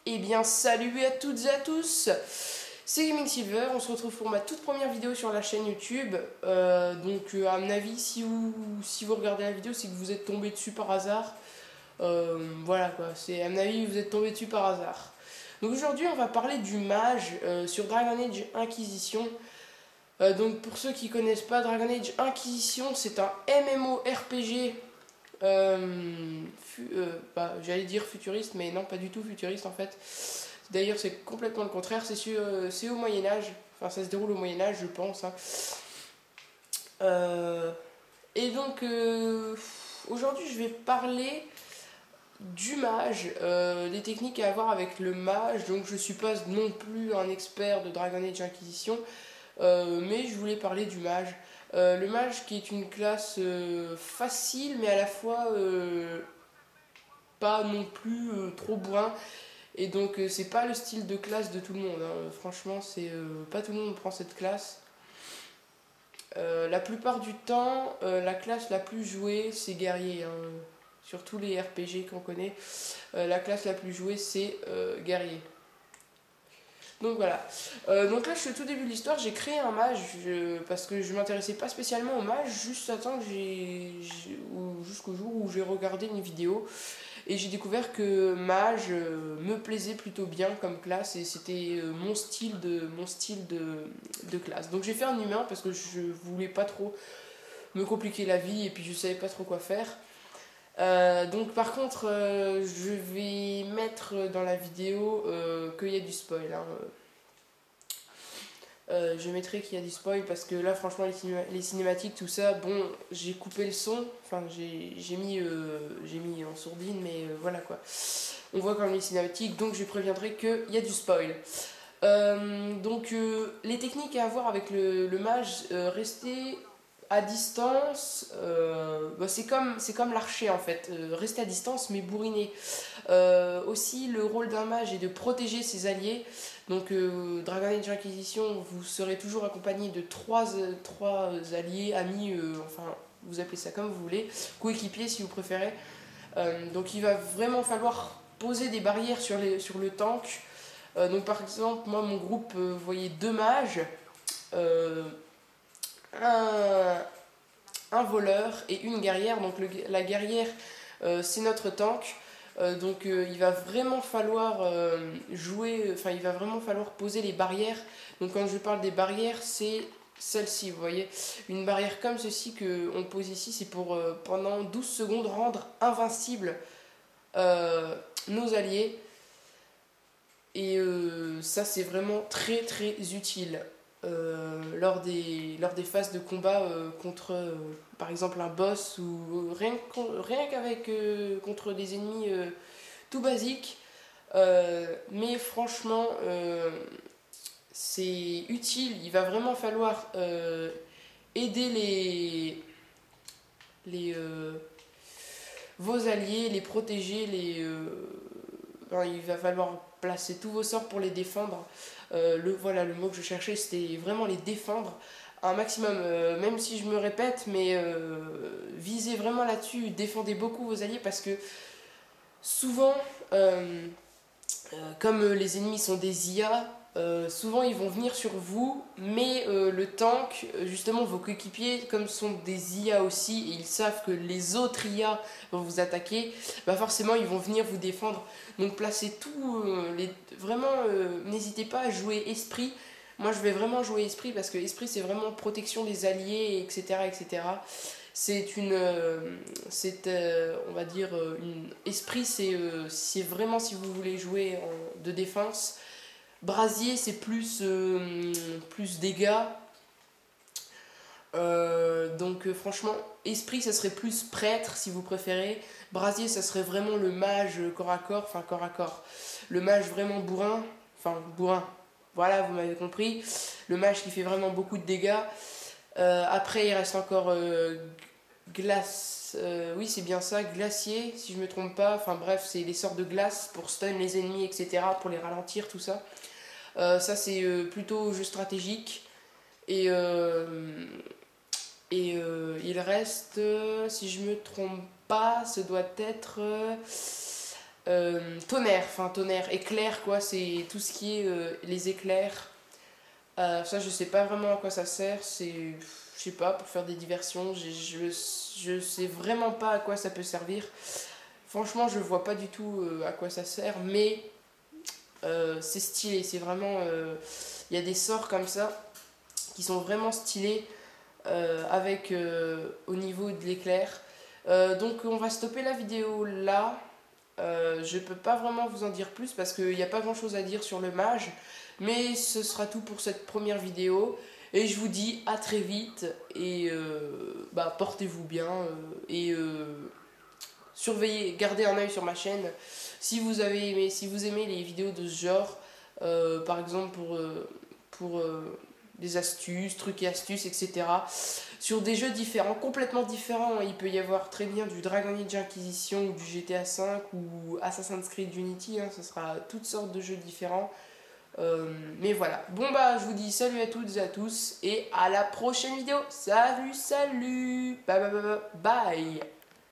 Eh bien salut à toutes et à tous, c'est Gaming Silver, on se retrouve pour ma toute première vidéo sur la chaîne YouTube. À mon avis, si vous regardez la vidéo, c'est que vous êtes tombé dessus par hasard. Voilà quoi, c'est à mon avis, vous êtes tombé dessus par hasard. Donc aujourd'hui, on va parler du mage sur Dragon Age Inquisition. Donc pour ceux qui connaissent pas Dragon Age Inquisition, c'est un MMORPG. J'allais dire futuriste, mais non, pas du tout futuriste en fait. D'ailleurs, c'est complètement le contraire. C'est au Moyen-Âge. Enfin, ça se déroule au Moyen-Âge, je pense, hein. Euh, et donc, aujourd'hui, je vais parler du mage, des techniques à avoir avec le mage. Donc, je suis pas non plus un expert de Dragon Age Inquisition, mais je voulais parler du mage. Le mage qui est une classe facile, mais à la fois pas non plus trop bourrin. Et donc c'est pas le style de classe de tout le monde, hein. Franchement, c'est pas tout le monde prend cette classe. La plupart du temps, la classe la plus jouée, c'est guerrier, hein. Sur tous les RPG qu'on connaît, la classe la plus jouée, c'est guerrier. Donc voilà. Donc là, je suis au tout début de l'histoire, j'ai créé un mage parce que je m'intéressais pas spécialement au mage, juste à temps que jusqu'au jour où j'ai regardé une vidéo et j'ai découvert que mage me plaisait plutôt bien comme classe et c'était mon style de classe. Donc j'ai fait un humain parce que je voulais pas trop me compliquer la vie et puis je savais pas trop quoi faire. Donc par contre, je vais mettre dans la vidéo qu'il y a du spoil, hein. Je mettrai qu'il y a du spoil parce que là, franchement, les cinématiques, tout ça, bon, j'ai coupé le son, enfin, j'ai mis en sourdine, mais voilà quoi. On voit quand même les cinématiques, donc je préviendrai qu'il y a du spoil. Les techniques à avoir avec le mage, rester à distance, c'est comme l'archer en fait, rester à distance mais bourriner. Aussi, le rôle d'un mage est de protéger ses alliés. Donc, Dragon Age Inquisition, vous serez toujours accompagné de trois alliés, amis, enfin, vous appelez ça comme vous voulez, coéquipiers si vous préférez. Donc, il va vraiment falloir poser des barrières sur le tank. Donc, par exemple, moi, mon groupe voyait deux mages, euh, un, un voleur et une guerrière. Donc, la guerrière, c'est notre tank. Il va vraiment falloir il va vraiment falloir poser les barrières. Donc quand je parle des barrières, c'est celle-ci, vous voyez. Une barrière comme ceci qu'on pose ici, c'est pour pendant 12 secondes rendre invincible nos alliés. Et ça, c'est vraiment très très utile lors des phases de combat contre, par exemple, un boss ou rien qu'avec contre des ennemis tout basiques. Mais franchement, c'est utile. Il va vraiment falloir aider les vos alliés, les protéger, il va falloir placer tous vos sorts pour les défendre. Voilà, le mot que je cherchais, c'était vraiment les défendre un maximum, même si je me répète, mais visez vraiment là-dessus, défendez beaucoup vos alliés parce que souvent, comme les ennemis sont des IA, souvent ils vont venir sur vous, mais le tank, justement vos coéquipiers, comme sont des IA aussi, et ils savent que les autres IA vont vous attaquer, bah forcément ils vont venir vous défendre. Donc placez tout, vraiment, n'hésitez pas à jouer esprit. Moi je vais vraiment jouer esprit parce que esprit c'est vraiment protection des alliés, etc. etc. C'est on va dire, esprit, c'est vraiment si vous voulez jouer de défense. Brasier, c'est plus dégâts. Franchement, esprit, ça serait plus prêtre si vous préférez. Brasier, ça serait vraiment le mage corps à corps, enfin corps à corps. Le mage vraiment bourrin, enfin bourrin. Voilà, vous m'avez compris. Le mage qui fait vraiment beaucoup de dégâts. Après, il reste encore glace. Oui, c'est bien ça, glacier, si je me trompe pas. Enfin bref, c'est les sorts de glace pour stun les ennemis, etc. Pour les ralentir, tout ça. Ça, c'est plutôt jeu stratégique. Et, il reste, si je me trompe pas, ce doit être tonnerre, éclair quoi, c'est tout ce qui est les éclairs. Ça je sais pas vraiment à quoi ça sert, c'est, je sais pas, pour faire des diversions, je sais vraiment pas à quoi ça peut servir. Franchement je vois pas du tout à quoi ça sert, mais c'est stylé, c'est vraiment, il y a des sorts comme ça qui sont vraiment stylés avec au niveau de l'éclair. Donc on va stopper la vidéo là. Je peux pas vraiment vous en dire plus parce qu'il n'y a pas grand chose à dire sur le mage. Mais ce sera tout pour cette première vidéo. Et je vous dis à très vite. Et bah, portez-vous bien. Et surveillez, gardez un œil sur ma chaîne. Si vous avez aimé, si vous aimez les vidéos de ce genre, par exemple pour des astuces, trucs et astuces, etc. Sur des jeux différents, complètement différents. Il peut y avoir très bien du Dragon Age Inquisition ou du GTA V ou Assassin's Creed Unity. Hein, ce sera toutes sortes de jeux différents. Mais voilà. Bon bah je vous dis salut à toutes et à tous et à la prochaine vidéo. Salut, salut. Bye bye bye bye. Bye.